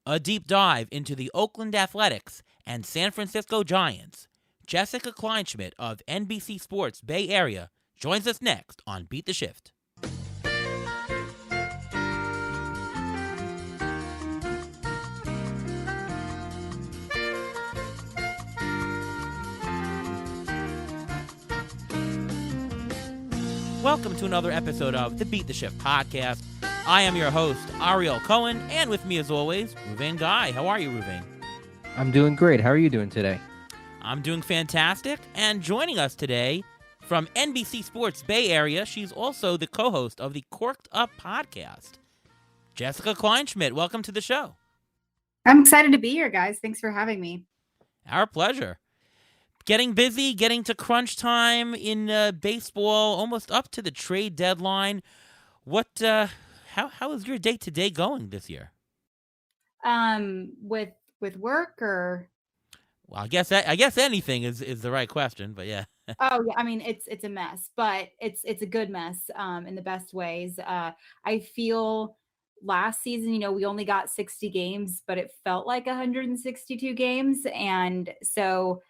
A deep dive into the Oakland Athletics and San Francisco Giants. Jessica Kleinschmidt of NBC Sports Bay Area joins us next on Beat the Shift. Welcome to another episode of the Beat the Shift podcast. I am your host, Ariel Cohen, and with me as always, Ruvain Guy. How are you, Ruvain? I'm doing great. How are you doing today? I'm doing fantastic, and joining us today from NBC Sports Bay Area, she's also the co-host of the Corked Up podcast. Jessica Kleinschmidt, welcome to the show. I'm excited to be here, guys. Thanks for having me. Our pleasure. Getting busy, getting to crunch time in baseball, almost up to the trade deadline. How is your day-to-day going this year? With work or? Well, I guess anything is the right question, but yeah. Oh yeah, I mean it's a mess, but it's a good mess in the best ways. I feel last season, we only got 60 games, but it felt like 162 games, and so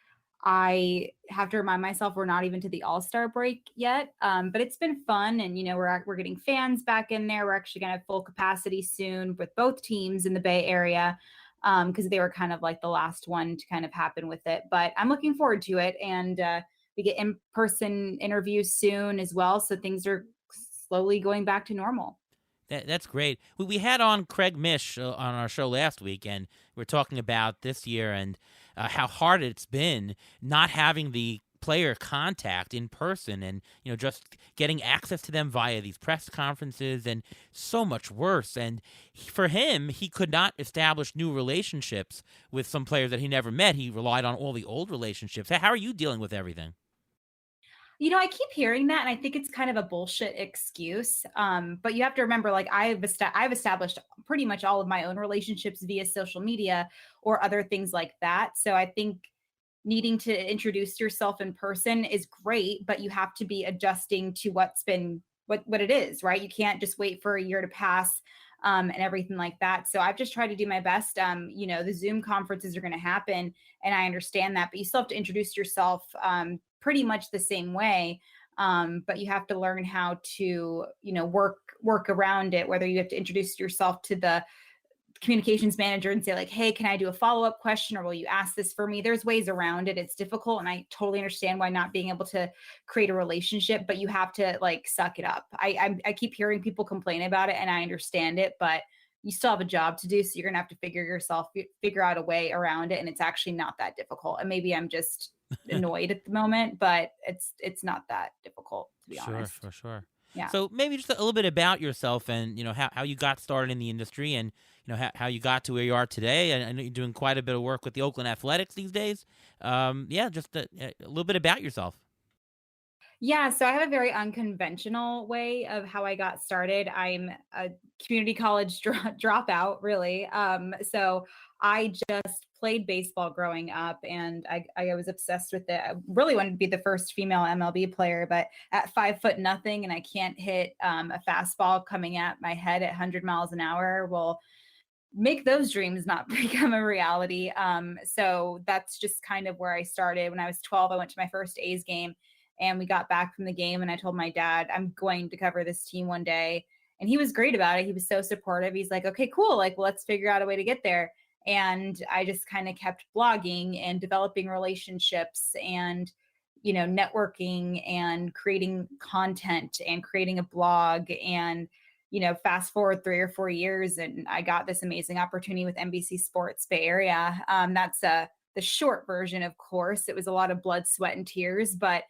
I have to remind myself we're not even to the All-Star break yet, but it's been fun, and we're getting fans back in there. We're actually going to have full capacity soon with both teams in the Bay Area because they were kind of like the last one to kind of happen with it. But I'm looking forward to it, and we get in-person interviews soon as well, so things are slowly going back to normal. That's great. We had on Craig Mish on our show last week, and we're talking about this year and how hard it's been not having the player contact in person and, just getting access to them via these press conferences and so much worse. And for him, he could not establish new relationships with some players that he never met. He relied on all the old relationships. How are you dealing with everything? I keep hearing that, and I think it's kind of a bullshit excuse. But you have to remember, like I've established pretty much all of my own relationships via social media or other things like that. So I think needing to introduce yourself in person is great, but you have to be adjusting to what it is, right? You can't just wait for a year to pass and everything like that. So I've just tried to do my best. The Zoom conferences are going to happen, and I understand that, but you still have to introduce yourself pretty much the same way. But you have to learn how to, work around it, whether you have to introduce yourself to the communications manager and say like, hey, can I do a follow-up question? Or will you ask this for me? There's ways around it. It's difficult. And I totally understand why not being able to create a relationship, but you have to like suck it up. I keep hearing people complain about it, and I understand it, but you still have a job to do. So you're going to have to figure out a way around it. And it's actually not that difficult. And maybe I'm just annoyed at the moment, but it's not that difficult, to be honest. For sure. Yeah. So maybe just a little bit about yourself and, how you got started in the industry and, how you got to where you are today. I know you're doing quite a bit of work with the Oakland Athletics these days. Just a little bit about yourself. Yeah, so I have a very unconventional way of how I got started. I'm a community college dropout, really. So I just played baseball growing up, and I was obsessed with it. I really wanted to be the first female MLB player, but at 5'0" and I can't hit a fastball coming at my head at 100 miles an hour, will make those dreams not become a reality. So that's just kind of where I started. When I was 12, I went to my first A's game. And we got back from the game, and I told my dad, I'm going to cover this team one day. And he was great about it. He was so supportive. He's like, okay, cool. Like, let's figure out a way to get there. And I just kind of kept blogging and developing relationships and, networking and creating content and creating a blog. And, fast forward 3 or 4 years, and I got this amazing opportunity with NBC Sports Bay Area. That's the short version, of course. It was a lot of blood, sweat, and tears, but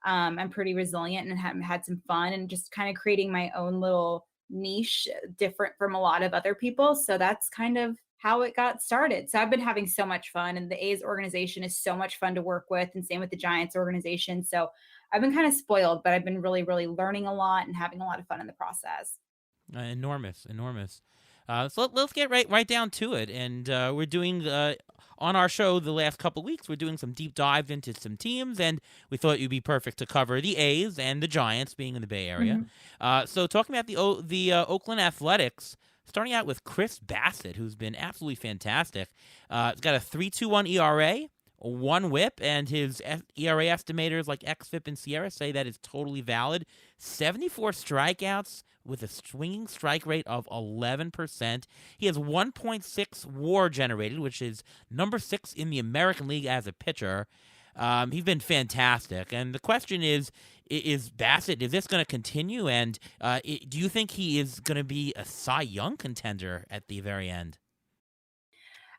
I'm pretty resilient and have had some fun and just kind of creating my own little niche different from a lot of other people. So that's kind of how it got started. So I've been having so much fun, and the A's organization is so much fun to work with, and same with the Giants organization. So I've been kind of spoiled, but I've been really, really learning a lot and having a lot of fun in the process. Enormous. So let's get right down to it. And we're doing on our show the last couple weeks, we're doing some deep dives into some teams, and we thought you'd be perfect to cover the A's and the Giants being in the Bay Area. So talking about the Oakland Athletics, starting out with Chris Bassett, who's been absolutely fantastic. He's got a 3.21 ERA, one whip, and his ERA estimators like XFIP and Sierra say that is totally valid. 74 strikeouts with a swinging strike rate of 11%. He has 1.6 WAR generated, which is number 6 in the American League as a pitcher. He's been fantastic. And the question is Bassett, is this going to continue? And do you think he is going to be a Cy Young contender at the very end?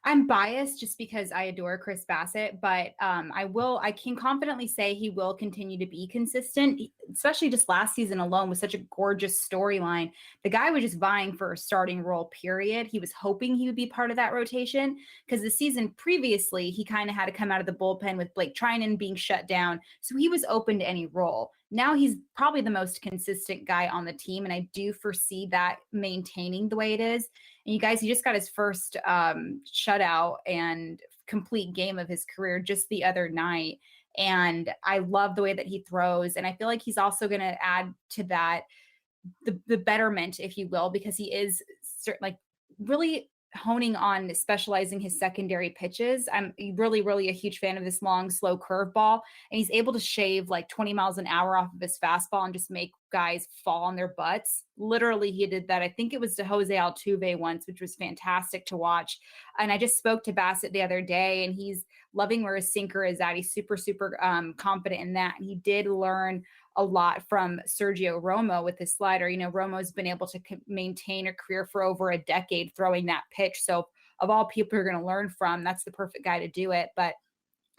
I'm biased just because I adore Chris Bassett, but I can confidently say he will continue to be consistent, especially just last season alone with such a gorgeous storyline. The guy was just vying for a starting role, period. He was hoping he would be part of that rotation because the season previously, he kind of had to come out of the bullpen with Blake Trinan being shut down. So he was open to any role. Now he's probably the most consistent guy on the team, and I do foresee that maintaining the way it is. And you guys, he just got his first shutout and complete game of his career just the other night. And I love the way that he throws. And I feel like he's also going to add to that the betterment, if you will, because he is like really honing on specializing his secondary pitches. I'm really a huge fan of this long, slow curveball. And he's able to shave like 20 miles an hour off of his fastball and just make guys fall on their butts. Literally, he did that. I think it was to Jose Altuve once, which was fantastic to watch. And I just spoke to Bassett the other day, and he's loving where his sinker is at. He's super confident in that. And he did learn a lot from Sergio Romo with his slider. You know, Romo's been able to maintain a career for over a decade throwing that pitch. So of all people you're going to learn from, that's the perfect guy to do it. But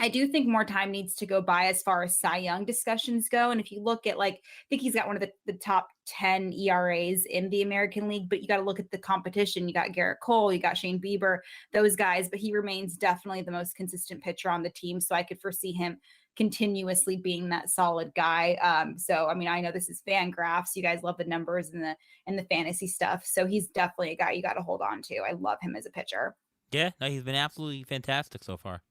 I do think more time needs to go by as far as Cy Young discussions go. And if you look at, like, I think he's got one of the top 10 ERAs in the American League, but you got to look at the competition. You got Garrett Cole, you got Shane Bieber, those guys, but he remains definitely the most consistent pitcher on the team. So I could foresee him continuously being that solid guy. So, I mean, I know this is Fangraphs. You guys love the numbers and the fantasy stuff. So he's definitely a guy you got to hold on to. I love him as a pitcher. Yeah, no, he's been absolutely fantastic so far.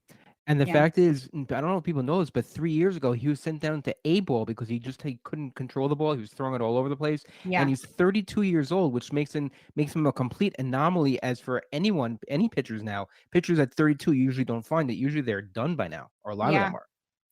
And the fact is, I don't know if people know this, but 3 years ago, he was sent down to A ball because he couldn't control the ball. He was throwing it all over the place. Yeah. And he's 32 years old, which makes him a complete anomaly as for anyone, any pitchers now. Pitchers at 32 usually don't find it. Usually they're done by now, or a lot of them are.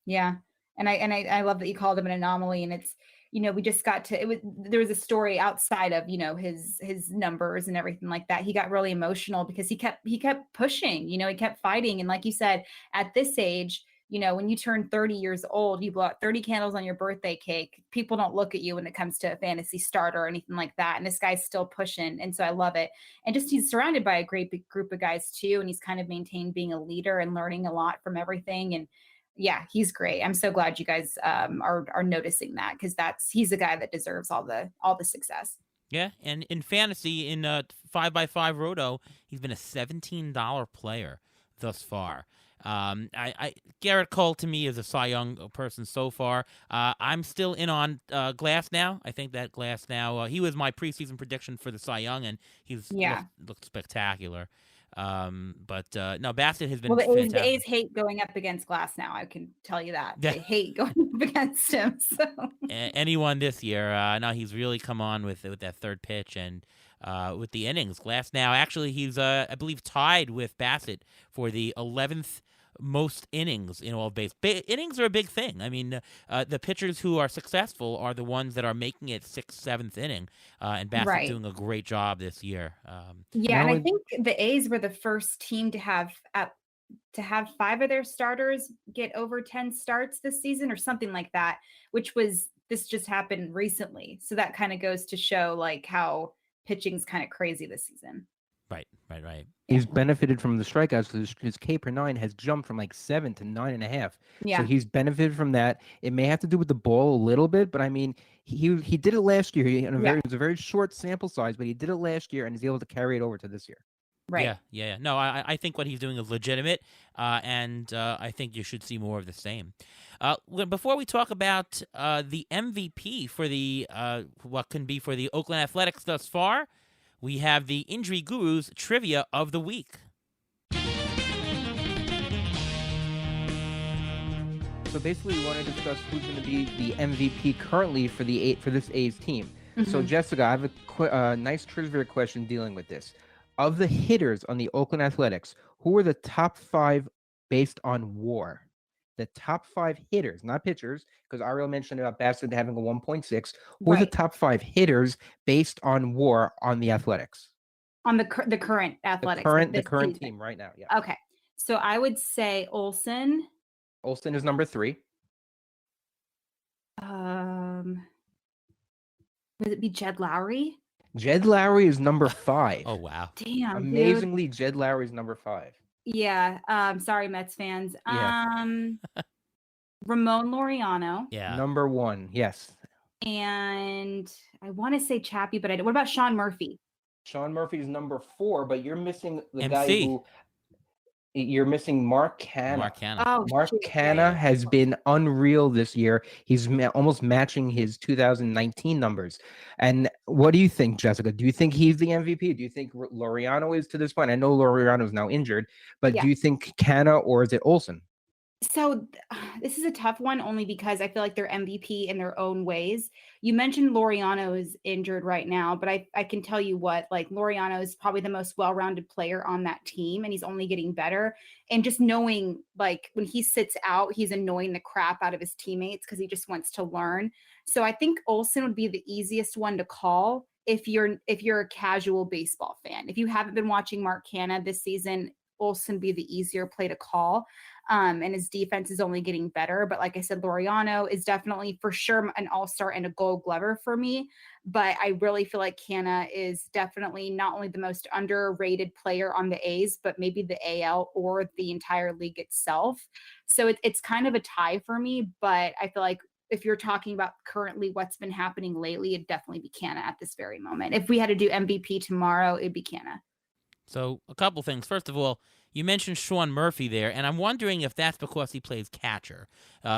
Yeah. And I love that you called him an anomaly. And it's, you know, we just got to, there was a story outside of, you know, his numbers and everything like that. He got really emotional because he kept pushing, you know, he kept fighting. And like you said, at this age, you know, when you turn 30 years old, you blow out 30 candles on your birthday cake. People don't look at you when it comes to a fantasy starter or anything like that. And this guy's still pushing. And so I love it. And just, he's surrounded by a great big group of guys too. And he's kind of maintained being a leader and learning a lot from everything. And yeah, he's great. I'm so glad you guys are noticing that, because he's a guy that deserves all the success. Yeah, and in fantasy, in 5x5 Roto, he's been a $17 player thus far. Garrett Cole to me is a Cy Young person so far. I'm still in on Glass now. I think that Glass now, he was my preseason prediction for the Cy Young, and he's looked spectacular. But no, Bassett has been fantastic. The A's hate going up against Glass now. I can tell you that. They hate going up against him. So anyone this year, no, he's really come on with that third pitch and with the innings. Glass now, actually, he's I believe tied with Bassett for the 11th most innings in all of base. Innings are a big thing. I mean, the pitchers who are successful are the ones that are making it 6th, 7th inning, and Bassett's doing a great job this year. And I think the A's were the first team to have 5 of their starters get over 10 starts this season or something like that, this just happened recently. So that kind of goes to show like how pitching's kind of crazy this season. Right. He's benefited from the strikeouts. His K per 9 has jumped from like 7 to 9.5. Yeah. So he's benefited from that. It may have to do with the ball a little bit, but I mean, he did it last year. It was a very short sample size, but he did it last year and is able to carry it over to this year. Right. Yeah. No, I think what he's doing is legitimate, and I think you should see more of the same. Before we talk about the MVP for the what can be for the Oakland Athletics thus far, we have the Injury Gurus Trivia of the Week. So basically, we want to discuss who's going to be the MVP currently for this A's team. So, Mhm. Jessica, I have a nice trivia question dealing with this. Of the hitters on the Oakland Athletics, who are the top five based on WAR? The top five hitters, not pitchers, because Ariel mentioned about Bassett having a 1.6. Who are the Right. top five hitters based on WAR on the Athletics? On the current The athletics, like current the this current season. team right now. Yeah. Okay. So I would say Olson. Olsen is number 3. Um, would it be Jed Lowry? Jed Lowry is number 5. Oh wow. Damn, dude. Amazingly, Jed Lowry is number 5. Yeah. Sorry, Mets fans. Yeah. Ramon Laureano. Yeah. Number 1. Yes. And I want to say Chappie, but what about Sean Murphy? Sean Murphy is number 4, but you're missing the guy MC. who you're missing Mark Canna. Mark Canna. Oh, Mark shoot, Canna yeah. has been unreal this year. He's almost matching his 2019 numbers. And what do you think, Jessica? Do you think he's the MVP? Do you think Laureano is to this point? I know Laureano is now injured, but Yeah. do you think Canna or is it Olsen? So this is a tough one only because I feel like they're MVP in their own ways. You mentioned Laureano is injured right now, but I can tell you what, like Laureano is probably the most well-rounded player on that team and he's only getting better. And just knowing like when he sits out, he's annoying the crap out of his teammates because he just wants to learn. So I think Olsen would be the easiest one to call if you're a casual baseball fan. If you haven't been watching Mark Canna this season, Olsen be the easier play to call. And his defense is only getting better. But like I said, Laureano is definitely for sure an all-star and a gold glover for me. But I really feel like Canna is definitely not only the most underrated player on the A's, but maybe the AL or the entire league itself. So it's kind of a tie for me. But I feel like if you're talking about currently what's been happening lately, it'd definitely be Canna at this very moment. If we had to do MVP tomorrow, it'd be Canna. So a couple things. First of all, you mentioned Sean Murphy there, and I'm wondering if that's because he plays catcher,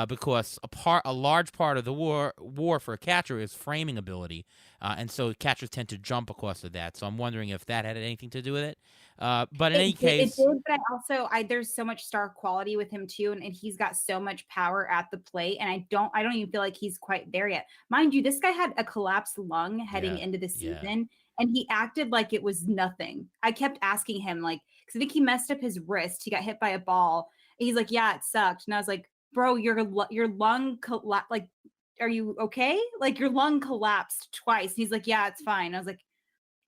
because a large part of the war for a catcher is framing ability, and so catchers tend to jump because of that. So I'm wondering if that had anything to do with it. But in any case, it did. But there's so much star quality with him too, and he's got so much power at the plate, and I don't even feel like he's quite there yet. Mind you, this guy had a collapsed lung heading into the season. And he acted like it was nothing. I kept asking him, like, because I think he messed up his wrist. He got hit by a ball. And he's like, "Yeah, it sucked." And I was like, "Bro, your lung like, are you okay? Like, your lung collapsed twice." And he's like, "Yeah, it's fine." I was like,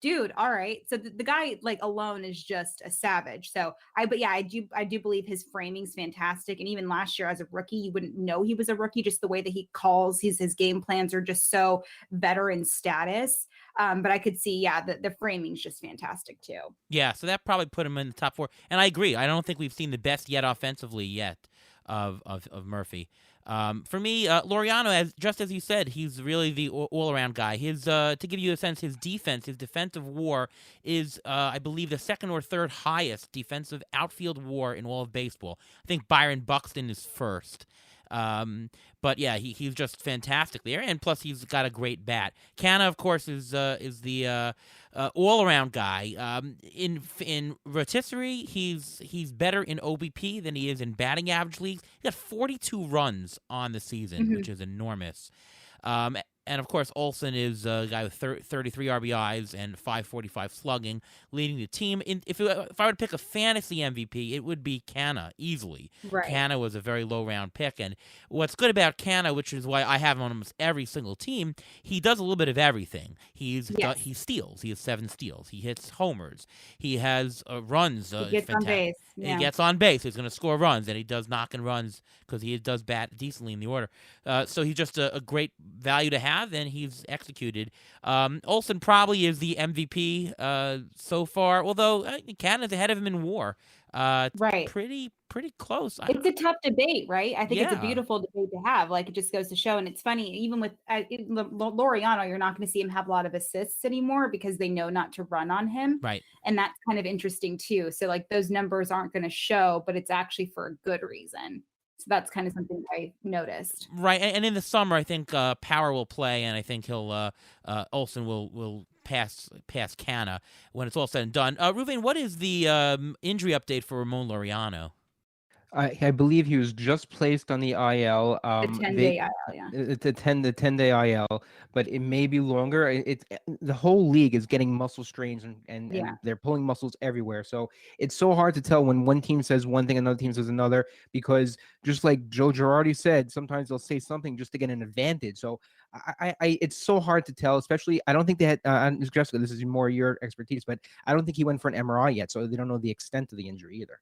"Dude, all right." So the guy like alone is just a savage. So I do believe his framing's fantastic. And even last year as a rookie, you wouldn't know he was a rookie, just the way that he calls his game plans are just so veteran status. But I could see, the framing's just fantastic too. yeah, so that probably put him in the top 4. And I agree. I don't think we've seen the best yet offensively yet of Murphy. For me, Laureano, just as you said, he's really the all-around guy. To give you a sense, his defensive WAR is, I believe, the second or third highest defensive outfield WAR in all of baseball. I think Byron Buxton is first. But yeah, he's just fantastic there, and plus he's got a great bat. Canna, of course, is the all-around guy. In rotisserie, he's better in OBP than he is in batting average leagues. He got 42 runs on the season, which is enormous. And of course, Olsen is a guy with 33 RBIs and 545 slugging, leading the team. If I would pick a fantasy MVP, it would be Canna easily. Right. Canna was a very low round pick, and what's good about Canna, which is why I have him on almost every single team, he does a little bit of everything. He steals. He has 7 steals. He hits homers. He has runs. He gets on base. Yeah. He gets on base. He's going to score runs, and he does knocking runs because he does bat decently in the order. So he's just a great value to have, and he's executed. Olsen probably is the MVP so far, although Canada's ahead of him in WAR. Right. Pretty close. It's a tough debate, right? I think it's a Yeah. beautiful debate to have. Like, it just goes to show. And it's funny, even with Laureano, you're not going to see him have a lot of assists anymore because they know not to run on him. Right. And that's kind of interesting too. So like those numbers aren't going to show, but it's actually for a good reason. So that's kind of something I noticed. Right, and in the summer, I think Power will play, and I think Olsen will pass Canna when it's all said and done. Ruvain, what is the injury update for Ramon Laureano? I believe he was just placed on the IL. The 10-day IL, yeah. It's a 10-day IL, but it may be longer. It's the whole league is getting muscle strains Yeah. and they're pulling muscles everywhere. So it's so hard to tell when one team says one thing, another team says another, because just like Joe Girardi said, sometimes they'll say something just to get an advantage. So it's so hard to tell, especially I don't think they had, Jessica, this is more your expertise, but I don't think he went for an MRI yet. So they don't know the extent of the injury either.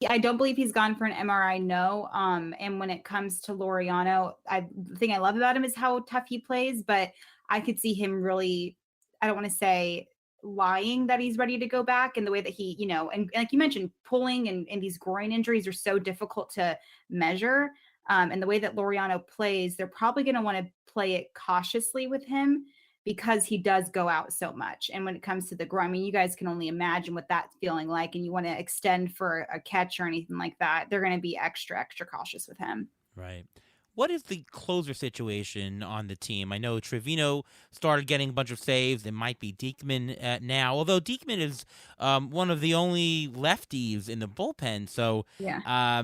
Yeah, I don't believe he's gone for an MRI, no. And when it comes to Laureano, the thing I love about him is how tough he plays, but I could see him really, I don't want to say lying that he's ready to go back, in the way that he, and like you mentioned, pulling and these groin injuries are so difficult to measure. And the way that Laureano plays, they're probably going to want to play it cautiously with him, because he does go out so much. And when it comes to the groin, I mean, you guys can only imagine what that's feeling like, and you want to extend for a catch or anything like that, they're going to be extra, extra cautious with him. Right. What is the closer situation on the team? I know Trevino started getting a bunch of saves. It might be Diekman now, although Diekman is one of the only lefties in the bullpen. So, Yeah.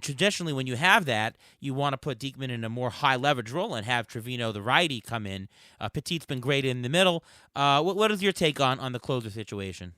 Traditionally when you have that, you want to put Diekman in a more high leverage role and have Trevino, the righty, come in. Petit's been great in the middle. What is your take on the closer situation?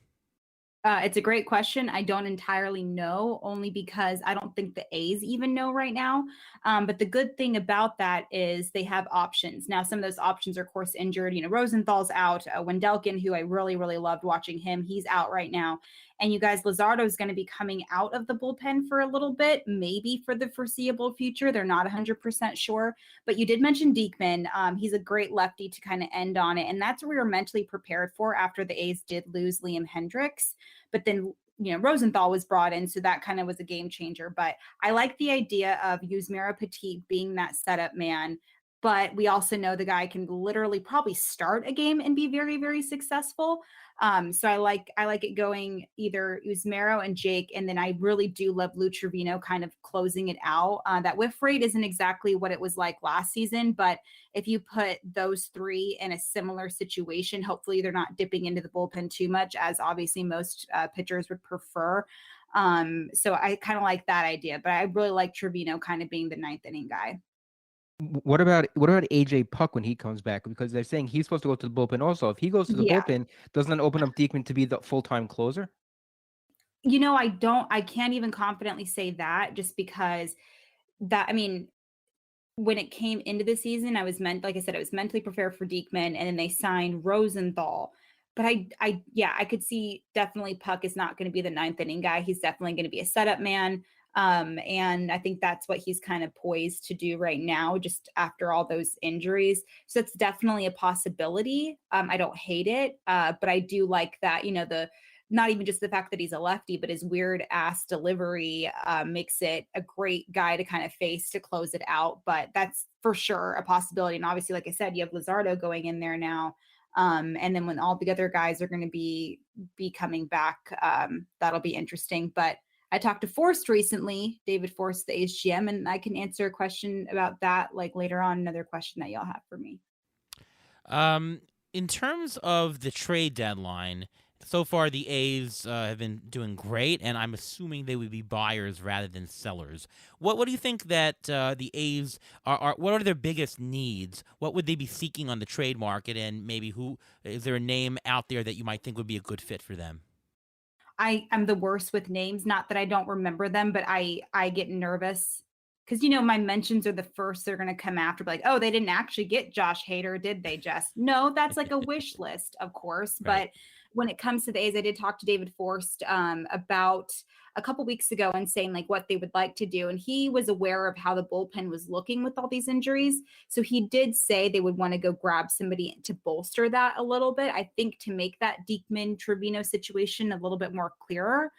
It's a great question. I don't entirely know, only because I don't think the A's even know right now. But the good thing about that is they have options. Now, some of those options are, of course, injured. Rosenthal's out. Wendelken, who I really, really loved watching him, he's out right now. And you guys, Luzardo's going to be coming out of the bullpen for a little bit, maybe for the foreseeable future. They're not 100% sure. But you did mention Diekman. He's a great lefty to kind of end on it. And that's what we were mentally prepared for after the A's did lose Liam Hendricks. But then, Rosenthal was brought in, so that kind of was a game changer. But I like the idea of Yusmeiro Petit being that setup man. But we also know the guy can literally probably start a game and be very, very successful. So I like it going either Yusmeiro and Jake, and then I really do love Lou Trevino kind of closing it out. That whiff rate isn't exactly what it was like last season, but if you put those three in a similar situation, hopefully they're not dipping into the bullpen too much, as obviously most pitchers would prefer. So I kind of like that idea, but I really like Trevino kind of being the ninth inning guy. What about AJ Puck when he comes back? Because they're saying he's supposed to go to the bullpen also. If he goes to the Yeah. bullpen, doesn't that open up Diekman to be the full-time closer? I can't even confidently say that, just because when it came into the season, like I said, I was mentally prepared for Diekman, and then they signed Rosenthal. But I could see definitely Puck is not going to be the ninth inning guy. He's definitely going to be a setup man. And I think that's what he's kind of poised to do right now, just after all those injuries. So it's definitely a possibility. I don't hate it, but I do like that, not even just the fact that he's a lefty, but his weird ass delivery makes it a great guy to kind of face to close it out. But that's for sure a possibility. And obviously, like I said, you have Luzardo going in there now. And then when all the other guys are going to be coming back, that'll be interesting. But I talked to Forrest recently, David Forrest, the A's GM, and I can answer a question about that like later on, another question that y'all have for me. In terms of the trade deadline, so far the A's have been doing great, and I'm assuming they would be buyers rather than sellers. What do you think that the A's are? What are their biggest needs? What would they be seeking on the trade market, and maybe who is there a name out there that you might think would be a good fit for them? I'm the worst with names. Not that I don't remember them, but I get nervous because my mentions are the first they're going to come after. Like, oh, they didn't actually get Josh Hader, did they? Just no. That's like a wish list, of course. Right. But when it comes to the A's, I did talk to David Forst about a couple weeks ago and saying like what they would like to do, and he was aware of how the bullpen was looking with all these injuries. So he did say they would want to go grab somebody to bolster that a little bit. I think to make that Diekman Trevino situation a little bit more clearer.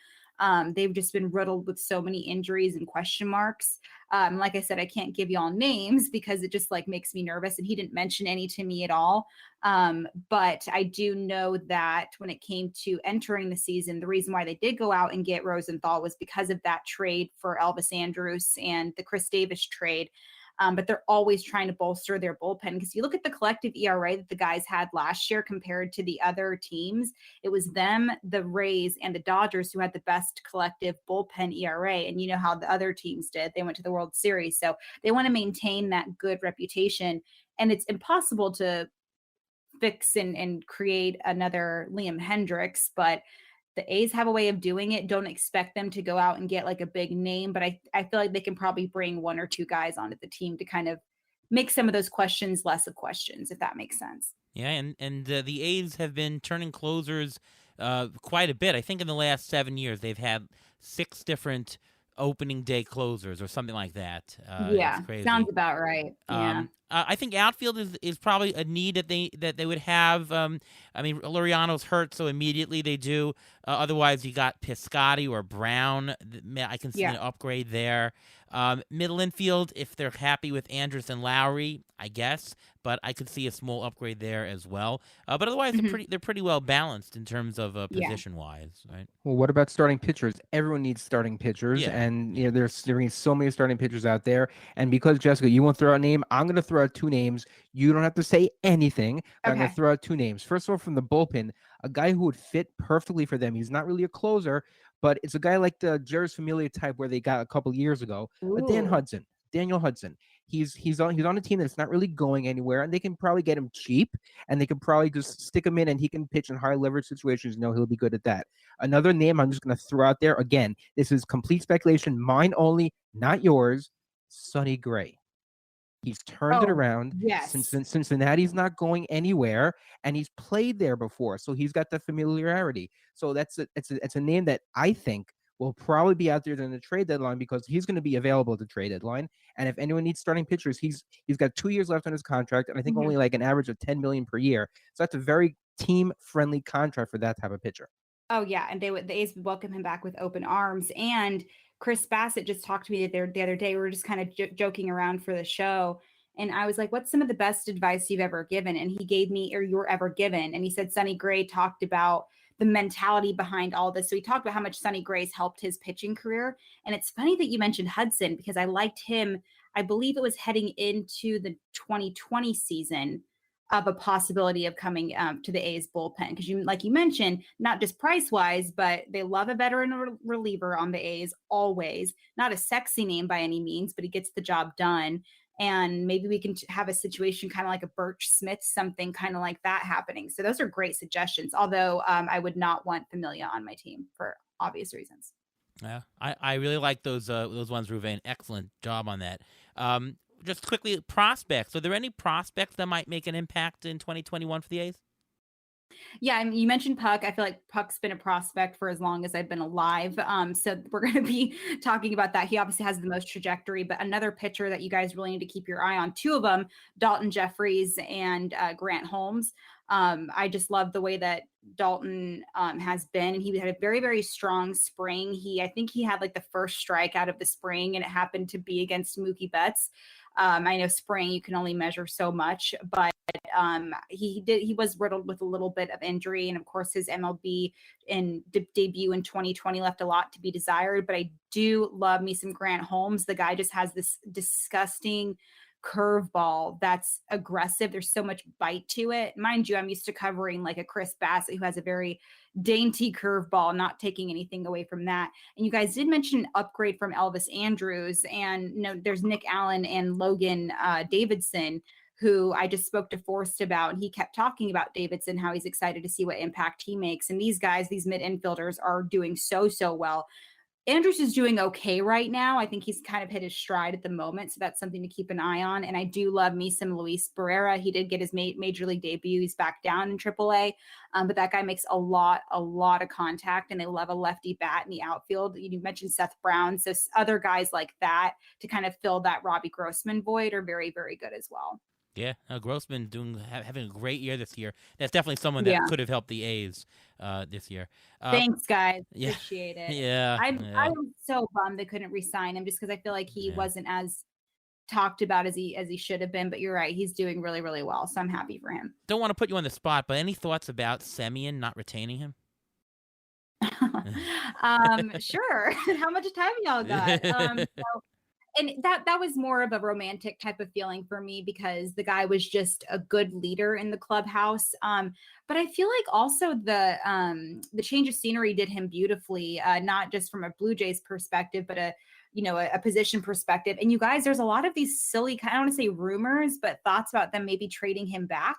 They've just been riddled with so many injuries and question marks. Like I said, I can't give y'all names because it just like makes me nervous. And he didn't mention any to me at all. But I do know that when it came to entering the season, the reason why they did go out and get Rosenthal was because of that trade for Elvis Andrus and the Chris Davis trade. but they're always trying to bolster their bullpen. Because you look at the collective ERA that the guys had last year compared to the other teams, it was them, the Rays, and the Dodgers who had the best collective bullpen ERA. And you know how the other teams did. They went to the World Series. So they want to maintain that good reputation. And it's impossible to fix and create another Liam Hendricks, but the A's have a way of doing it. Don't expect them to go out and get like a big name, but I feel like they can probably bring one or two guys onto the team to kind of make some of those questions less of questions, if that makes sense. Yeah, and the A's have been turning closers quite a bit. I think in the last 7 years they've had 6 different opening day closers or something like that. Yeah, it's crazy. sounds about right. Yeah. I think outfield is probably a need that they would have. I mean, Laureano's hurt, so immediately they do. Otherwise, you got Piscotty or Brown. I can see an upgrade there. Middle infield, if they're happy with Andrus and Lowry, I guess, but I could see a small upgrade there as well. But otherwise, they're pretty well balanced in terms of position wise, right? Well, what about starting pitchers? Everyone needs starting pitchers, and there's so many starting pitchers out there. And because Jessica, you won't throw out a name, I'm going to throw out 2 names. You don't have to say anything. But I'm going to throw out 2 names. First of all, from the bullpen, a guy who would fit perfectly for them. He's not really a closer, but it's a guy like the Jerry's Familia type where they got a couple years ago. Daniel Hudson. He's on a team that's not really going anywhere, and they can probably get him cheap, and they can probably just stick him in, and he can pitch in high leverage situations. He'll be good at that. Another name I'm just going to throw out there. Again, this is complete speculation, mine only, not yours. Sonny Gray. He's turned it around. Yes. Since Cincinnati's not going anywhere, and he's played there before, so he's got the familiarity. So it's a name that I think will probably be out there during the trade deadline because he's going to be available at the trade deadline. And if anyone needs starting pitchers, he's got 2 years left on his contract, and I think only like an average of $10 million per year. So that's a very team-friendly contract for that type of pitcher. Oh yeah, and the A's would welcome him back with open arms. And Chris Bassett just talked to me the other day. We were just kind of joking around for the show. And I was like, what's some of the best advice you've ever given? And he gave me, or you're ever given. And he said, Sonny Gray talked about the mentality behind all this. So he talked about how much Sonny Gray's helped his pitching career. And it's funny that you mentioned Hudson because I liked him. I believe it was heading into the 2020 season of a possibility of coming to the A's bullpen. Because like you mentioned, not just price-wise, but they love a veteran reliever on the A's always. Not a sexy name by any means, but he gets the job done. And maybe we can have a situation kind of like a Birch Smith, something kind of like that happening. So those are great suggestions. Although I would not want Familia on my team for obvious reasons. Yeah, I really like those ones, Ruvain. Excellent job on that. Just quickly, prospects. Are there any prospects that might make an impact in 2021 for the A's? Yeah, you mentioned Puck. I feel like Puck's been a prospect for as long as I've been alive. So we're going to be talking about that. He obviously has the most trajectory, but another pitcher that you guys really need to keep your eye on, 2 of them, Dalton Jeffries and Grant Holmes. I just love the way that Dalton has been, and he had a very, very strong spring. I think he had like the first strikeout of the spring, and it happened to be against Mookie Betts. I know spring you can only measure so much, but he was riddled with a little bit of injury, and of course his MLB debut in 2020 left a lot to be desired. But I do love me some Grant Holmes. The guy just has this disgusting curveball that's aggressive. There's so much bite to it. Mind you, I'm used to covering like a Chris Bassett who has a very dainty curveball, not taking anything away from that. And you guys did mention an upgrade from Elvis Andrews, and there's Nick Allen and Logan Davidson, who I just spoke to Forrest about, and he kept talking about Davidson, how he's excited to see what impact he makes. And these guys, these mid infielders, are doing so well. Andrews is doing okay right now. I think he's kind of hit his stride at the moment, so that's something to keep an eye on. And I do love me some Luis Barrera. He did get his major league debut. He's back down in AAA, but that guy makes a lot of contact, and they love a lefty bat in the outfield. You mentioned Seth Brown, so other guys like that to kind of fill that Robbie Grossman void are very, very good as well. Yeah, Grossman having a great year this year. That's definitely someone that could have helped the A's this year. Thanks, guys. Appreciate it. Yeah, I'm so bummed they couldn't re-sign him just because I feel like he wasn't as talked about as he should have been. But you're right, he's doing really, really well, so I'm happy for him. Don't want to put you on the spot, but any thoughts about Semien not retaining him? Sure. How much time y'all got? and that was more of a romantic type of feeling for me because the guy was just a good leader in the clubhouse. But I feel like also the change of scenery did him beautifully, not just from a Blue Jays perspective, but a position perspective. And you guys, there's a lot of these silly, I don't want to say rumors, but thoughts about them maybe trading him back.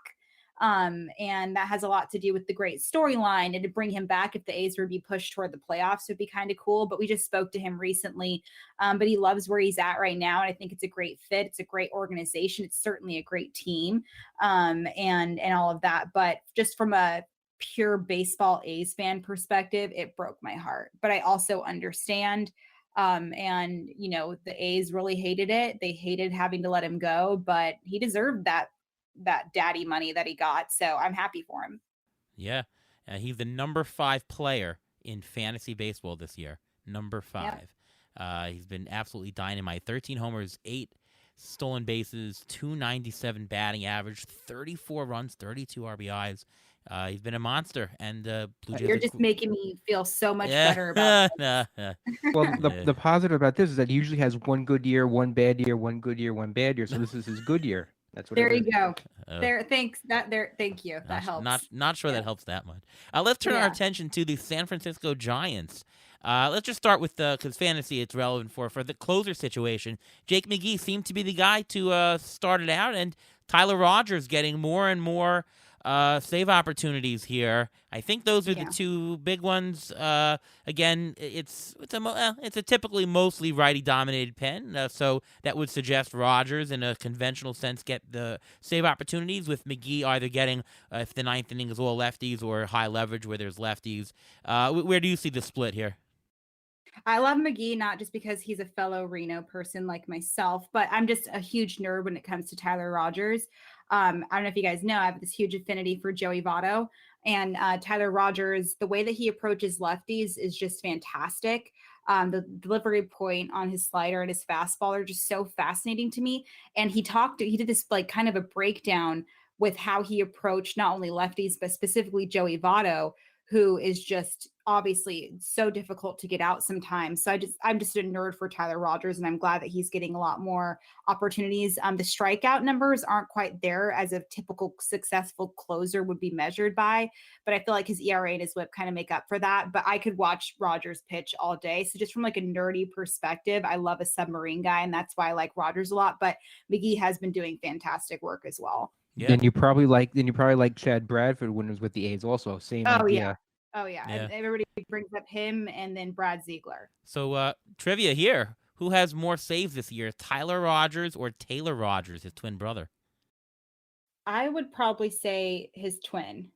And that has a lot to do with the great storyline, and to bring him back if the A's would be pushed toward the playoffs would be kind of cool. But we just spoke to him recently, but he loves where he's at right now. And I think it's a great fit. It's a great organization. It's certainly a great team, and all of that. But just from a pure baseball A's fan perspective, it broke my heart. But I also understand. And the A's really hated it. They hated having to let him go, but he deserved that daddy money that he got. So I'm happy for him. Yeah. He's the number 5 player in fantasy baseball this year. Number 5. Yep. He's been absolutely dynamite. 13 homers, 8 stolen bases, 297 batting average, 34 runs, 32 RBIs. He's been a monster, and Blue Jays. You're just making me feel so much better about this. Well, the positive about this is that he usually has one good year, one bad year, one good year, one bad year. So this is his good year. That's what. There you go. Thanks. Thank you. That helps. Not sure that helps that much. Let's turn our attention to the San Francisco Giants. Let's just start with because fantasy it's relevant for the closer situation. Jake McGee seemed to be the guy to start it out, and Tyler Rogers getting more and more save opportunities here. I think those are the two big ones. Again, it's a typically mostly righty-dominated pen, so that would suggest Rogers, in a conventional sense, get the save opportunities, with McGee either getting, if the ninth inning is all lefties, or high leverage where there's lefties. Where do you see the split here? I love McGee, not just because he's a fellow Reno person like myself, but I'm just a huge nerd when it comes to Tyler Rogers. I don't know if you guys know, I have this huge affinity for Joey Votto, and Tyler Rogers, the way that he approaches lefties is just fantastic. The delivery point on his slider and his fastball are just so fascinating to me. And he did this like kind of a breakdown with how he approached not only lefties, but specifically Joey Votto, who is just obviously so difficult to get out sometimes. So I'm just a nerd for Tyler Rogers, and I'm glad that he's getting a lot more opportunities. The strikeout numbers aren't quite there as a typical successful closer would be measured by, but I feel like his ERA and his WHIP kind of make up for that. But I could watch Rogers pitch all day. So just from like a nerdy perspective, I love a submarine guy, and that's why I like Rogers a lot. But McGee has been doing fantastic work as well. Yeah. Then you probably like Chad Bradford when he was with the A's also. Same idea. Oh, yeah. And everybody brings up him and then Brad Ziegler. So, trivia here. Who has more saves this year, Tyler Rogers or Taylor Rogers, his twin brother? I would probably say his twin.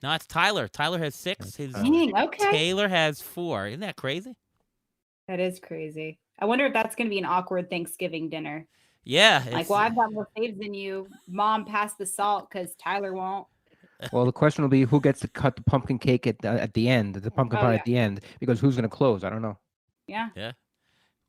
No, it's Tyler. Tyler has 6. Okay. Taylor has 4. Isn't that crazy? That is crazy. I wonder if that's going to be an awkward Thanksgiving dinner. Yeah. Like, well, I've got more saves than you. Mom, pass the salt because Tyler won't. Well, the question will be who gets to cut the pumpkin cake at the end, the pumpkin pie at the end, because who's going to close? I don't know. Yeah. Yeah.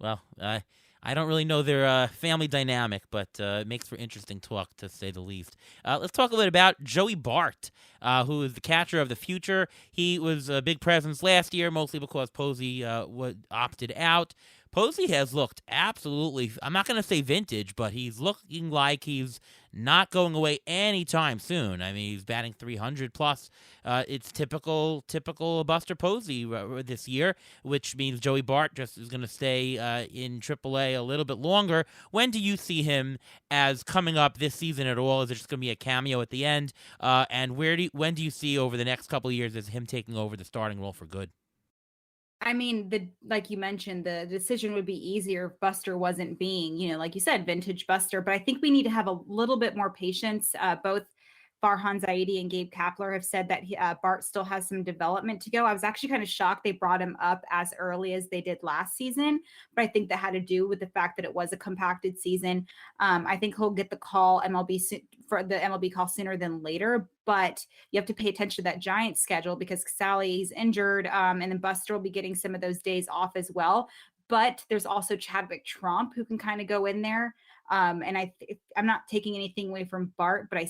Well, I don't really know their family dynamic, but it makes for interesting talk, to say the least. Let's talk a little bit about Joey Bart, who is the catcher of the future. He was a big presence last year, mostly because Posey opted out. Posey has looked absolutely, I'm not going to say vintage, but he's looking like he's not going away anytime soon. I mean, he's batting 300 plus. It's typical Buster Posey this year, which means Joey Bart just is going to stay in AAA a little bit longer. When do you see him as coming up this season at all? Is it just going to be a cameo at the end? And when do you see over the next couple of years as him taking over the starting role for good? I mean, like you mentioned, the decision would be easier if Buster wasn't being, like you said, vintage Buster. But I think we need to have a little bit more patience. Both Farhan Zaidi and Gabe Kapler have said that Bart still has some development to go. I was actually kind of shocked they brought him up as early as they did last season, but I think that had to do with the fact that it was a compacted season. I think he'll get the call for the MLB call sooner than later, but you have to pay attention to that Giants schedule because Sally's injured, and then Buster will be getting some of those days off as well. But there's also Chadwick Tromp who can kind of go in there. And I'm not taking anything away from Bart, but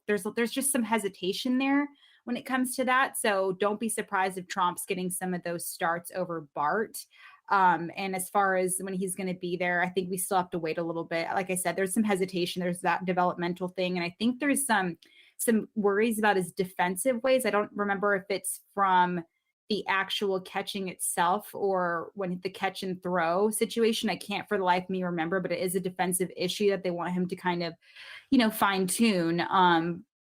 there's just some hesitation there when it comes to that. So don't be surprised if Tromp's getting some of those starts over Bart. And as far as when he's going to be there, I think we still have to wait a little bit. Like I said, there's some hesitation. There's that developmental thing. And I think there's some worries about his defensive ways. I don't remember if it's from the actual catching itself or when the catch and throw situation. I can't for the life of me remember, but it is a defensive issue that they want him to kind of, fine tune.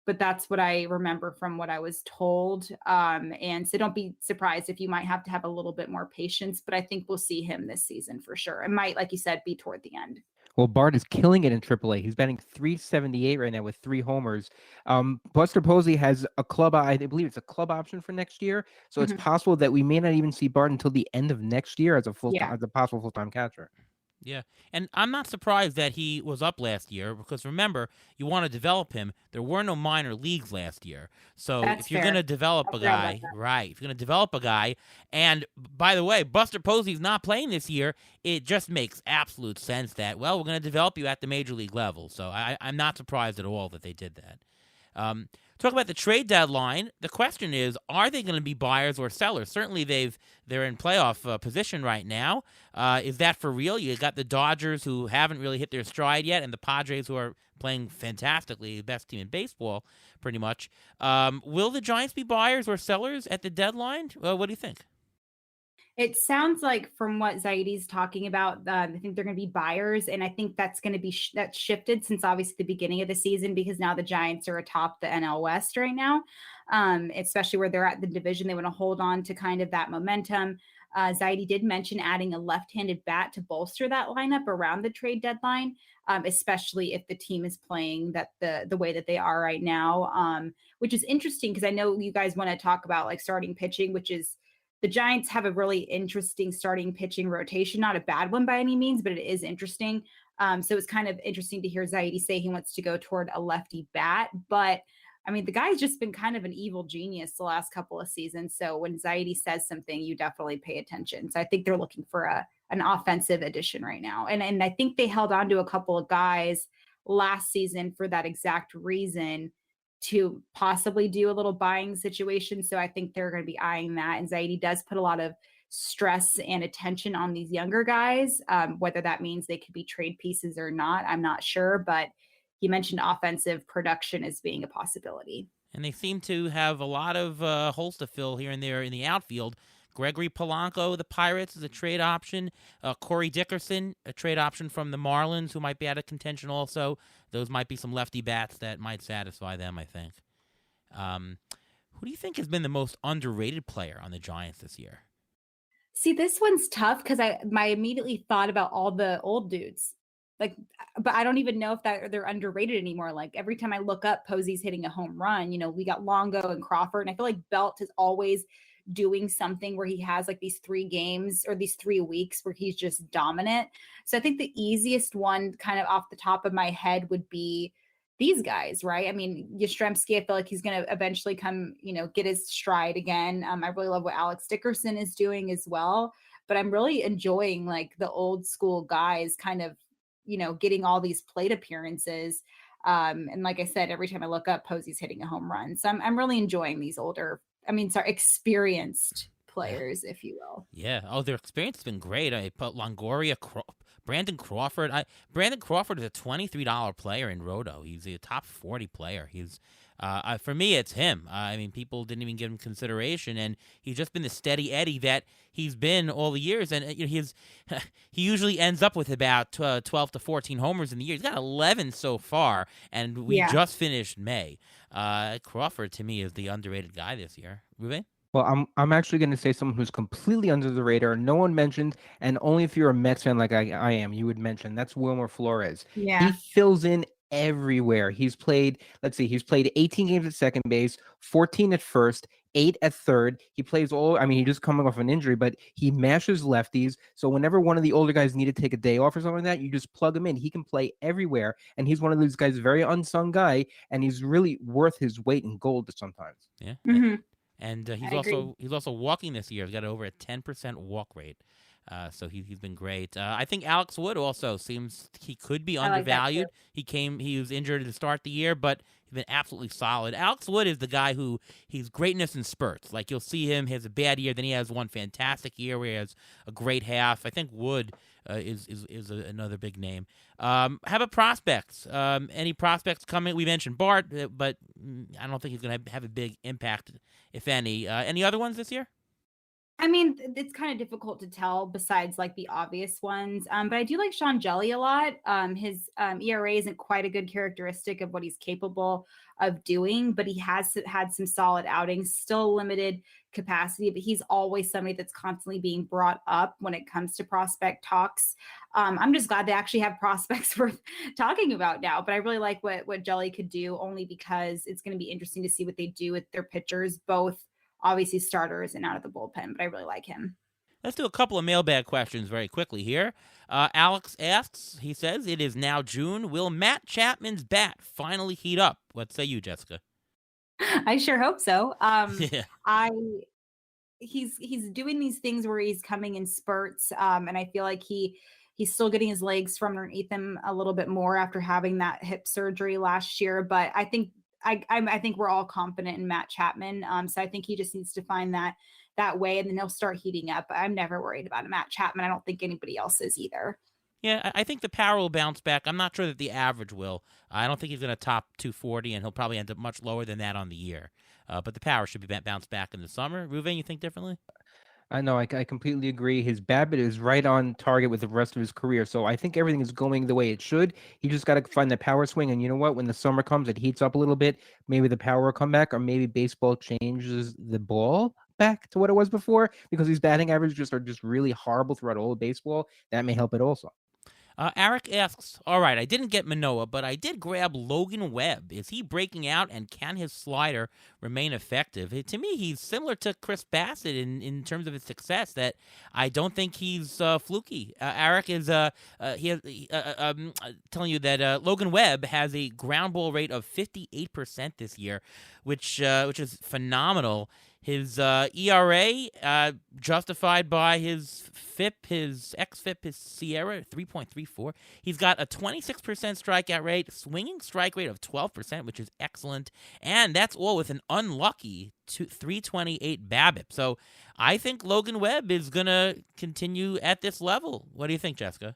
But that's what I remember from what I was told. And so don't be surprised if you might have to have a little bit more patience, but I think we'll see him this season for sure. It might, like you said, be toward the end. Well, Bart is killing it in AAA. He's batting .378 right now with 3 homers. Buster Posey has a club, I believe it's a club option for next year. So it's possible that we may not even see Bart until the end of next year as a possible full-time catcher. Yeah, and I'm not surprised that he was up last year because remember, you want to develop him. There were no minor leagues last year. So if you're going to develop a guy, right, if you're going to develop a guy, and by the way, Buster Posey's not playing this year, it just makes absolute sense that, well, we're going to develop you at the major league level. So I'm not surprised at all that they did that. Talk about the trade deadline. The question is, are they going to be buyers or sellers? Certainly, they're in playoff position right now. Is that for real? You got the Dodgers who haven't really hit their stride yet, and the Padres who are playing fantastically, the best team in baseball, pretty much. Will the Giants be buyers or sellers at the deadline? What do you think? It sounds like from what Zaidi's talking about, I think they're going to be buyers. And I think that's going to be that's shifted since obviously the beginning of the season, because now the Giants are atop the NL West right now, especially where they're at the division. They want to hold on to kind of that momentum. Zaidi did mention adding a left-handed bat to bolster that lineup around the trade deadline, especially if the team is playing that the way that they are right now, which is interesting because I know you guys want to talk about like starting pitching, which is the Giants have a really interesting starting pitching rotation, not a bad one by any means, but it is interesting. So it's kind of interesting to hear Zaidi say he wants to go toward a lefty bat. But I mean, the guy's just been kind of an evil genius the last couple of seasons. So when Zaidi says something, you definitely pay attention. So I think they're looking for an offensive addition right now. And I think they held on to a couple of guys last season for that exact reason, to possibly do a little buying situation. So I think they're going to be eyeing that. And Zaidi does put a lot of stress and attention on these younger guys. Whether that means they could be trade pieces or not, I'm not sure. But he mentioned offensive production as being a possibility. And they seem to have a lot of holes to fill here and there in the outfield. Gregory Polanco, the Pirates, is a trade option. Corey Dickerson, a trade option from the Marlins, who might be out of contention also. Those might be some lefty bats that might satisfy them, I think. Who do you think has been the most underrated player on the Giants this year? See, this one's tough because I immediately thought about all the old dudes. But I don't even know if they're underrated anymore. Like every time I look up, Posey's hitting a home run. We got Longo and Crawford, and I feel like Belt is always doing something where he has like these 3 games or these 3 weeks where he's just dominant. So I think the easiest one kind of off the top of my head would be these guys, right? I mean, Yastrzemski, I feel like he's going to eventually come, get his stride again. I really love what Alex Dickerson is doing as well, but I'm really enjoying like the old school guys kind of, getting all these plate appearances. And like I said, every time I look up, Posey's hitting a home run. So I'm really enjoying these experienced players, if you will. Yeah. Oh, their experience has been great. I put Longoria, Brandon Crawford. Brandon Crawford is a $23 player in Roto. He's a top 40 player. He's for me, it's him. I mean, people didn't even give him consideration, and he's just been the steady Eddie that he's been all the years. And he usually ends up with about 12 to 14 homers in the year. He's got 11 so far, and we just finished May. Crawford, to me, is the underrated guy this year. Ruben? Well, I'm actually going to say someone who's completely under the radar, no one mentioned, and only if you're a Mets fan like I am, you would mention. That's Wilmer Flores. Yeah. He fills in everywhere. He's played 18 games at second base, 14 at first, 8 at third. He plays he just coming off an injury, but he mashes lefties. So whenever one of the older guys need to take a day off or something like that, you just plug him in. He can play everywhere. And he's one of those guys, very unsung guy, and he's really worth his weight in gold sometimes. Yeah. Mm-hmm. And he's also walking this year. He's got over a 10% walk rate. So he's been great. I think Alex Wood also seems he could be I like that too. undervalued. He was injured to start the year, but he's been absolutely solid. Alex Wood is the guy who he's greatness in spurts. Like you'll see him, he has a bad year, then he has one fantastic year where he has a great half. I think Wood another big name. How about prospects? Any prospects coming? We mentioned Bart, but I don't think he's going to have a big impact, if any. Any other ones this year? I mean, it's kind of difficult to tell besides like the obvious ones. But I do like Sean Jelly a lot. His ERA isn't quite a good characteristic of what he's capable of doing, but he has had some solid outings, still limited capacity, but he's always somebody that's constantly being brought up when it comes to prospect talks. I'm just glad they actually have prospects worth talking about now, but I really like what Jelly could do only because it's going to be interesting to see what they do with their pitchers, both obviously starters and out of the bullpen, but I really like him. Let's do a couple of mailbag questions very quickly here. Alex asks, he says, it is now June. Will Matt Chapman's bat finally heat up? What say you, Jessica? I sure hope so. Yeah. He's doing these things where he's coming in spurts, and I feel like he's still getting his legs from underneath him a little bit more after having that hip surgery last year. But I think I think we're all confident in Matt Chapman. So I think he just needs to find that way, and then he'll start heating up. I'm never worried about Matt Chapman. I don't think anybody else is either. Yeah, I think the power will bounce back. I'm not sure that the average will. I don't think he's going to top 240, and he'll probably end up much lower than that on the year. But the power should be bounced back in the summer. Ruven, you think differently? I know, I completely agree. His BABIP is right on target with the rest of his career. So I think everything is going the way it should. He just got to find the power swing. And you know what? When the summer comes, it heats up a little bit. Maybe the power will come back, or maybe baseball changes the ball back to what it was before because these batting averages are just really horrible throughout all of baseball. That may help it also. Eric asks, all right, I didn't get Manoah, but I did grab Logan Webb. Is he breaking out, and can his slider remain effective? To me, he's similar to Chris Bassett in terms of his success, that I don't think he's fluky. Eric is telling you that Logan Webb has a ground ball rate of 58% this year, which is phenomenal. His ERA, justified by his FIP, his xFIP, his Sierra, 3.34. He's got a 26% strikeout rate, swinging strike rate of 12%, which is excellent. And that's all with an unlucky 328 BABIP. So I think Logan Webb is going to continue at this level. What do you think, Jessica?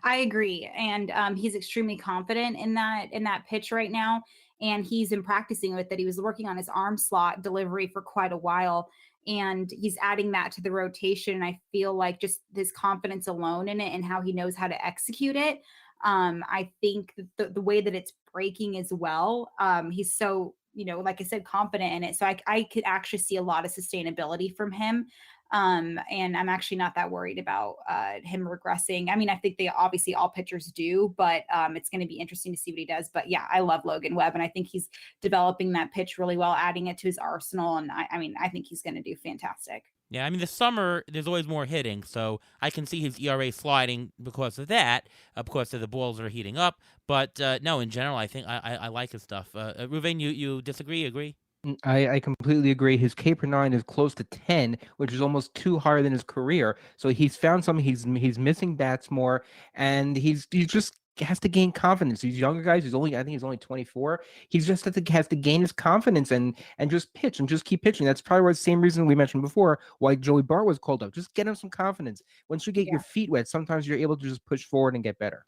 I agree, and he's extremely confident in that pitch right now, and he's been practicing with it. He was working on his arm slot delivery for quite a while, and he's adding that to the rotation. And I feel like just his confidence alone in it and how he knows how to execute it. I think the way that it's breaking as well, he's so, like I said, confident in it. So I could actually see a lot of sustainability from him. And I'm actually not that worried about him regressing. I mean, I think they obviously all pitchers do, but it's going to be interesting to see what he does. But yeah, I love Logan Webb, and I think he's developing that pitch really well, adding it to his arsenal. And I think he's going to do fantastic. Yeah, I mean, this summer, there's always more hitting, so I can see his ERA sliding because of that, because the balls are heating up. But no, in general, I think I like his stuff. Ruven, you disagree, agree? I completely agree. His K per nine is close to 10, which is almost two higher than his career. So he's found something. He's missing bats more, and he just has to gain confidence. These younger guys, I think he's only 24. He's just has to gain his confidence and just pitch and just keep pitching. That's probably the same reason we mentioned before why Joey Bart was called up. Just get him some confidence. Once you get your feet wet, sometimes you're able to just push forward and get better.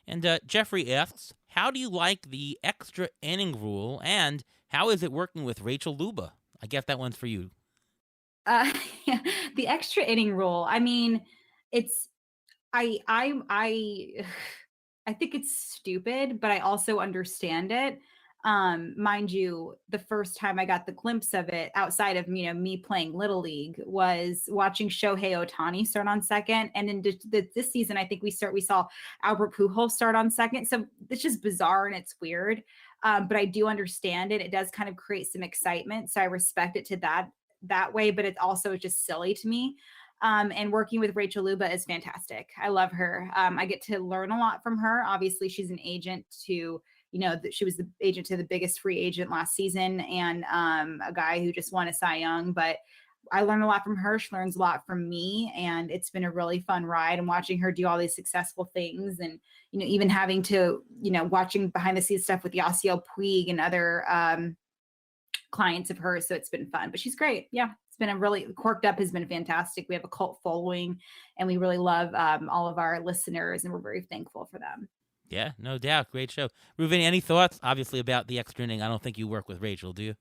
And Jeffrey asks, how do you like the extra inning rule, and how is it working with Rachel Luba? I guess that one's for you. Uh, the extra inning rule. I mean, it's I I think it's stupid, but I also understand it. Mind you, the first time I got the glimpse of it outside of me playing Little League was watching Shohei Ohtani start on second, and then this season I think we saw Albert Pujols start on second. So it's just bizarre and it's weird, but I do understand it. It does kind of create some excitement, so I respect it to that way. But it also is just silly to me. And working with Rachel Luba is fantastic. I love her. I get to learn a lot from her. Obviously, she's an agent to, she was the agent to the biggest free agent last season, and a guy who just won a Cy Young. But I learn a lot from her. She learns a lot from me, and it's been a really fun ride. And watching her do all these successful things, and even having to watching behind the scenes stuff with Yasiel Puig and other clients of hers. So it's been fun. But she's great. Yeah, it's been a really Corked Up has been fantastic. We have a cult following, and we really love all of our listeners, and we're very thankful for them. Yeah, no doubt. Great show. Reuven, any thoughts, obviously, about the extra inning? I don't think you work with Rachel, do you?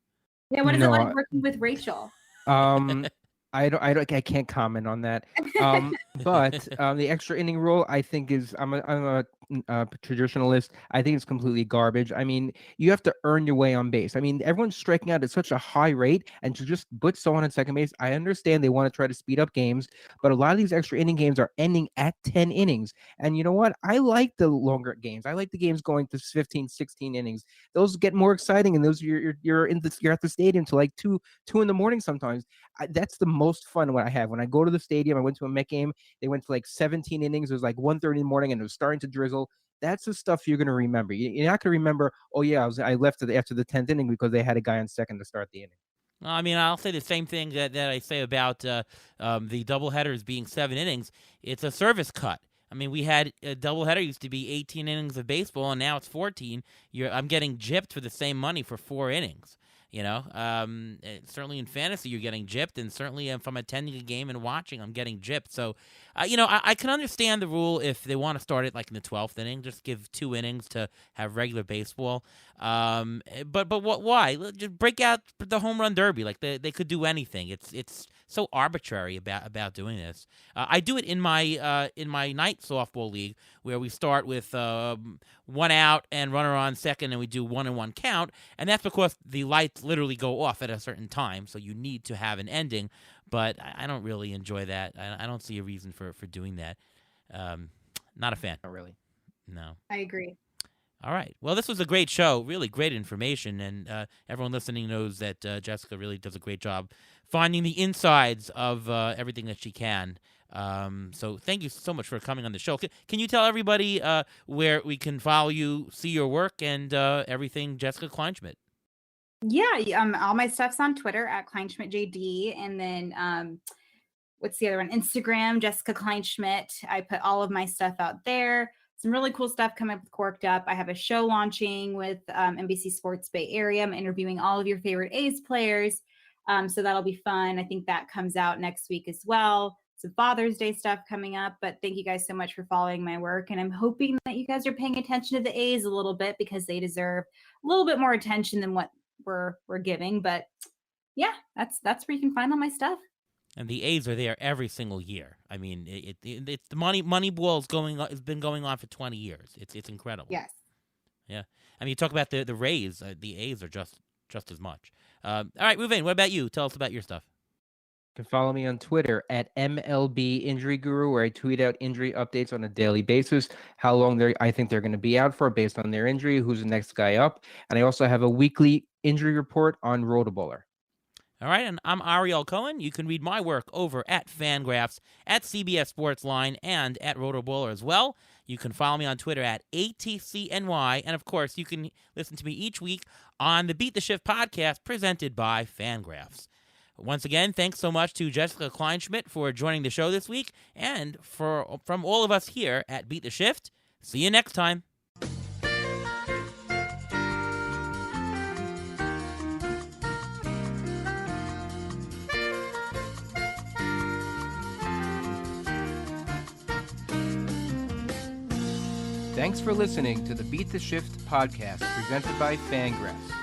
Yeah, what is it like working with Rachel? I can't comment on that. But the extra inning rule, I think I'm a traditionalist. I think it's completely garbage. I mean, you have to earn your way on base. I mean, everyone's striking out at such a high rate, and to just put someone on second base, I understand they want to try to speed up games, but a lot of these extra inning games are ending at 10 innings. And you know what? I like the longer games. I like the games going to 15, 16 innings. Those get more exciting, and those you're at the stadium till like 2 in the morning sometimes. That's the most fun what I have when I go to the stadium. I went to a Met game. They went to like 17 innings. It was like 1:30 in the morning, and it was starting to drizzle. That's the stuff you're going to remember. You're not going to remember, oh yeah, I left after the 10th inning because they had a guy on second to start the inning. I mean, I'll say the same thing that I say about the doubleheaders being 7 innings. It's a service cut. I mean, we had a doubleheader used to be 18 innings of baseball, and now it's 14. I'm getting gypped for the same money for 4 innings. Certainly in fantasy, you're getting gypped, and certainly if I'm attending a game and watching, I'm getting gypped. So, I can understand the rule if they want to start it like in the 12th inning, just give 2 innings to have regular baseball. But why? Just break out the home run derby. Like they could do anything. It's so arbitrary about doing this. I do it in my night softball league where we start with 1 out and runner on second, and we do 1-1 count, and that's because the lights literally go off at a certain time, so you need to have an ending. But I don't really enjoy that. I don't see a reason for doing that. Not a fan. Not really. No. I agree. All right. Well, this was a great show. Really great information, and everyone listening knows that Jessica really does a great job finding the insides of everything that she can. So thank you so much for coming on the show. Can you tell everybody where we can follow you, see your work, and everything, Jessica Kleinschmidt? Yeah, all my stuff's on Twitter at KleinschmidtJD, and then what's the other one? Instagram, Jessica Kleinschmidt. I put all of my stuff out there. Some really cool stuff coming up with Corked Up. I have a show launching with NBC Sports Bay Area. I'm interviewing all of your favorite A's players. So that'll be fun. I think that comes out next week as well. Some Father's Day stuff coming up. But thank you guys so much for following my work. And I'm hoping that you guys are paying attention to the A's a little bit because they deserve a little bit more attention than what we're giving. But yeah, that's where you can find all my stuff. And the A's are there every single year. I mean, it's the Moneyball has been going on for 20 years. It's incredible. Yes. Yeah. I mean, you talk about the Rays. The A's are just as much. All right, Reuven, what about you? Tell us about your stuff. You can follow me on Twitter at MLB Injury Guru, where I tweet out injury updates on a daily basis, how long I think they're going to be out for based on their injury, who's the next guy up. And I also have a weekly injury report on Rotoballer. All right, and I'm Ariel Cohen. You can read my work over at Fangraphs, at CBS Sportsline, and at Rotoballer as well. You can follow me on Twitter at ATCNY, and of course, you can listen to me each week on the Beat the Shift podcast presented by Fangraphs. Once again, thanks so much to Jessica Kleinschmidt for joining the show this week, and from all of us here at Beat the Shift, see you next time. Thanks for listening to the Beat the Shift podcast presented by Fangraphs.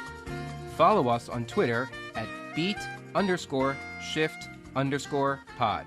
Follow us on Twitter at beat_shift_pod.